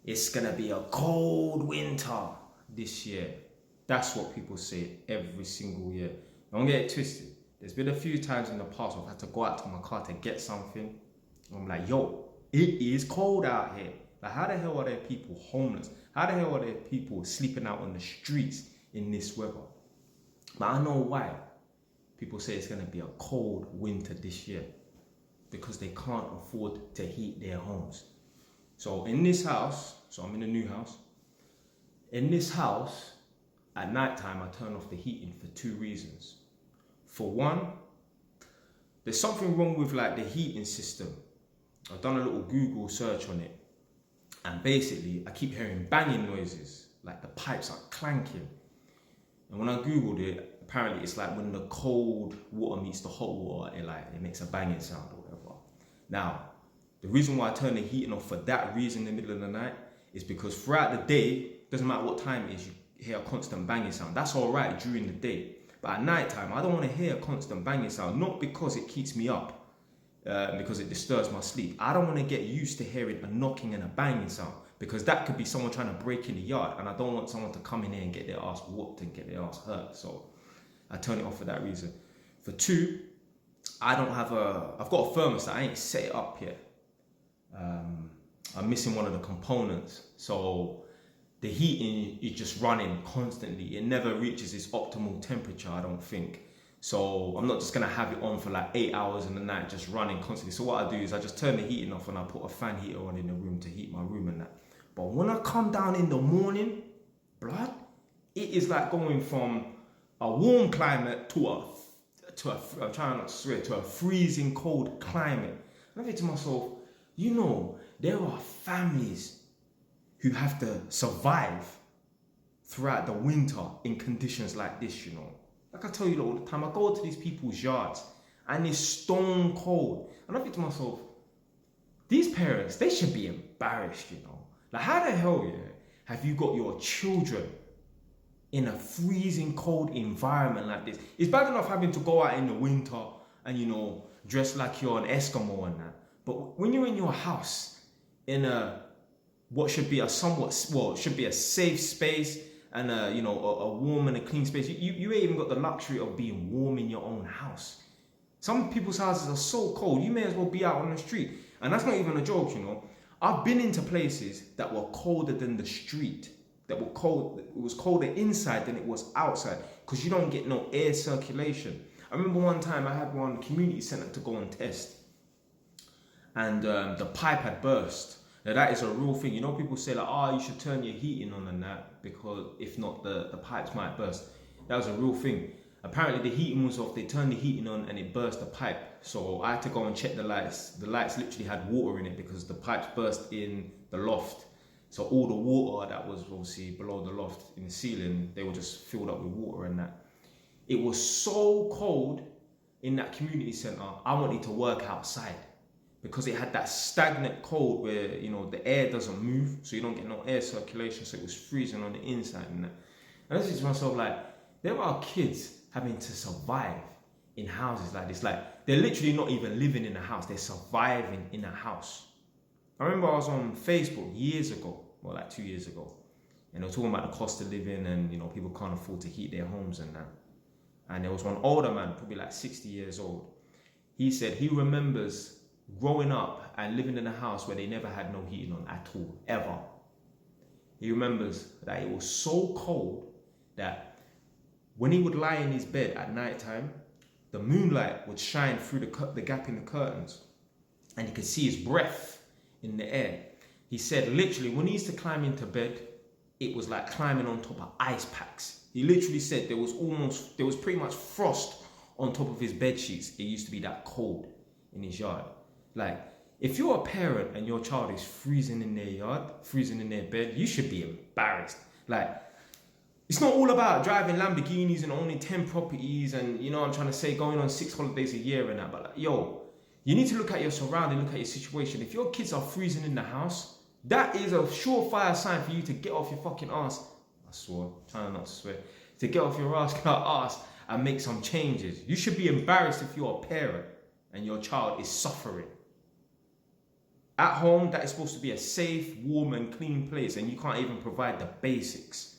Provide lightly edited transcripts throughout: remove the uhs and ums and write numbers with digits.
It's gonna be a cold winter this year. That's what people say every single year. Don't get it twisted. There's been a few times in the past where I've had to go out to my car to get something. I'm like, yo, it is cold out here. Like, how the hell are there people homeless? How the hell are there people sleeping out on the streets in this weather? But I know why. People say it's gonna be a cold winter this year because they can't afford to heat their homes. So in this house, so I'm in a new house. In this house, at night time, I turn off the heating for two reasons. For one, there's something wrong with like the heating system. I've done a little Google search on it. And basically, I keep hearing banging noises, like the pipes are clanking. And when I Googled it, apparently it's like when the cold water meets the hot water, it makes a banging sound or whatever. Now, the reason why I turn the heating off for that reason in the middle of the night is because throughout the day, doesn't matter what time it is, you hear a constant banging sound. That's all right during the day. But at night time, I don't want to hear a constant banging sound, not because it keeps me up, because it disturbs my sleep. I don't want to get used to hearing a knocking and a banging sound, because that could be someone trying to break in the yard, and I don't want someone to come in here and get their ass whooped and get their ass hurt. So I turn it off for that reason. For two, I've got a thermostat. I ain't set it up yet. I'm missing one of the components, so the heating is just running constantly. It never reaches its optimal temperature, I don't think. So I'm not just gonna have it on for like 8 hours in the night, just running constantly. So what I do is I just turn the heating off and I put a fan heater on in the room to heat my room and that. But when I come down in the morning, blood, it is like going from a warm climate to I'm trying not to swear, to a freezing cold climate. And I think to myself, you know, there are families who have to survive throughout the winter in conditions like this, you know. Like I tell you all the time, I go to these people's yards and it's stone cold. And I think to myself, these parents, they should be embarrassed, you know. Like, how the hell, yeah, have you got your children in a freezing cold environment like this? It's bad enough having to go out in the winter and, you know, dress like you're an Eskimo and that. But when you're in your house in what should be a safe space and a warm and a clean space, you ain't even got the luxury of being warm in your own house. Some people's houses are so cold, you may as well be out on the street. And that's not even a joke, you know. I've been into places that were colder than the street. It was colder inside than it was outside, because you don't get no air circulation. I remember one time I had one community centre to go and test, and the pipe had burst. Now that is a real thing. You know, people say like, you should turn your heating on and that, because if not, the pipes might burst. That was a real thing. Apparently the heating was off, they turned the heating on and it burst the pipe. So I had to go and check the lights. The lights literally had water in it because the pipes burst in the loft. So all the water that was obviously below the loft in the ceiling, they were just filled up with water and that. It was so cold in that community centre, I wanted to work outside, because it had that stagnant cold where, you know, the air doesn't move, so you don't get no air circulation, so it was freezing on the inside and that. And I was thinking to myself, like, there are kids having to survive in houses like this. Like, they're literally not even living in a house, they're surviving in a house. I remember I was on Facebook years ago, well, like 2 years ago, and they were talking about the cost of living and, you know, people can't afford to heat their homes and that. And there was one older man, probably like 60 years old. He said he remembers growing up and living in a house where they never had no heating on at all, ever. He remembers that it was so cold that when he would lie in his bed at night time, the moonlight would shine through the gap in the curtains and he could see his breath in the air. He said literally when he used to climb into bed, it was like climbing on top of ice packs. He literally said there was pretty much frost on top of his bed sheets. It used to be that cold in his yard. Like, if you're a parent and your child is freezing in their yard, freezing in their bed, you should be embarrassed. Like, it's not all about driving Lamborghinis and owning 10 properties and, you know what I'm trying to say, going on 6 holidays a year and that. But like, yo, you need to look at your surrounding, look at your situation. If your kids are freezing in the house, that is a surefire sign for you to get off your fucking ass. I swore, trying not to swear. To get off your ass and make some changes. You should be embarrassed if you're a parent and your child is suffering. At home, that is supposed to be a safe, warm, and clean place, and you can't even provide the basics.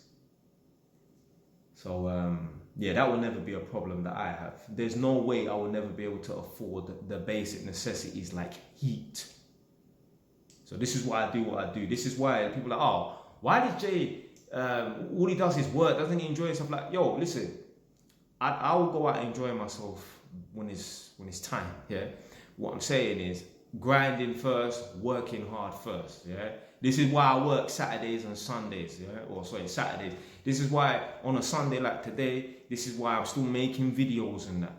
So, yeah, that will never be a problem that I have. There's no way I will never be able to afford the basic necessities like heat. So this is why I do what I do. This is why people are like, oh, why does Jay, all he does is work, doesn't he enjoy himself? Like, yo, listen, I will go out and enjoy myself when it's time, yeah? What I'm saying is, grinding first, working hard first, yeah? This is why I work Saturdays and Sundays, yeah? Or sorry, Saturdays. This is why on a Sunday like today, this is why I'm still making videos and that.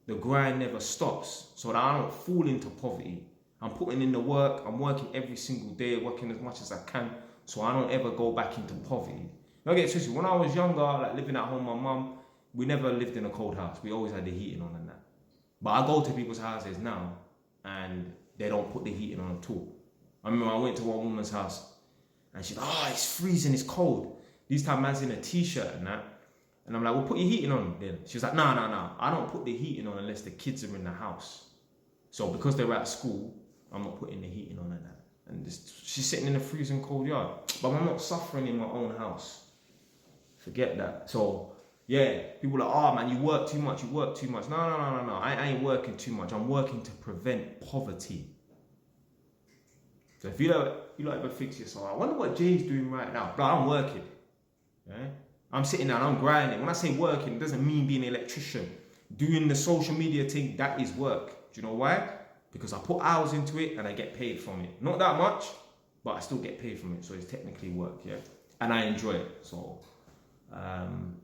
The grind never stops, so that I don't fall into poverty. I'm putting in the work, I'm working every single day, working as much as I can, so I don't ever go back into poverty. Don't get twisted, when I was younger, like living at home with my mum, we never lived in a cold house. We always had the heating on and that. But I go to people's houses now, and they don't put the heating on at all. I remember I went to one woman's house, and she's like, oh, it's freezing, it's cold. These time man's in a t-shirt and that. And I'm like, well, put your heating on then. She was like, no. I don't put the heating on unless the kids are in the house. So because they're at school, I'm not putting the heating on and that. And she's sitting in a freezing cold yard. But I'm not suffering in my own house. Forget that. So, yeah, people are like, oh man, you work too much. No. I ain't working too much. I'm working to prevent poverty. So if you don't ever fix yourself, I wonder what Jay's doing right now. But I'm working. Yeah? I'm sitting down, I'm grinding. When I say working, it doesn't mean being an electrician. Doing the social media thing, that is work. Do you know why? Because I put hours into it and I get paid from it. Not that much, but I still get paid from it. So it's technically work, yeah? And I enjoy it. So,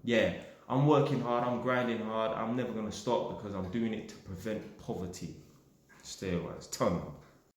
yeah, I'm working hard, I'm grinding hard. I'm never going to stop because I'm doing it to prevent poverty. Stay away, turn up.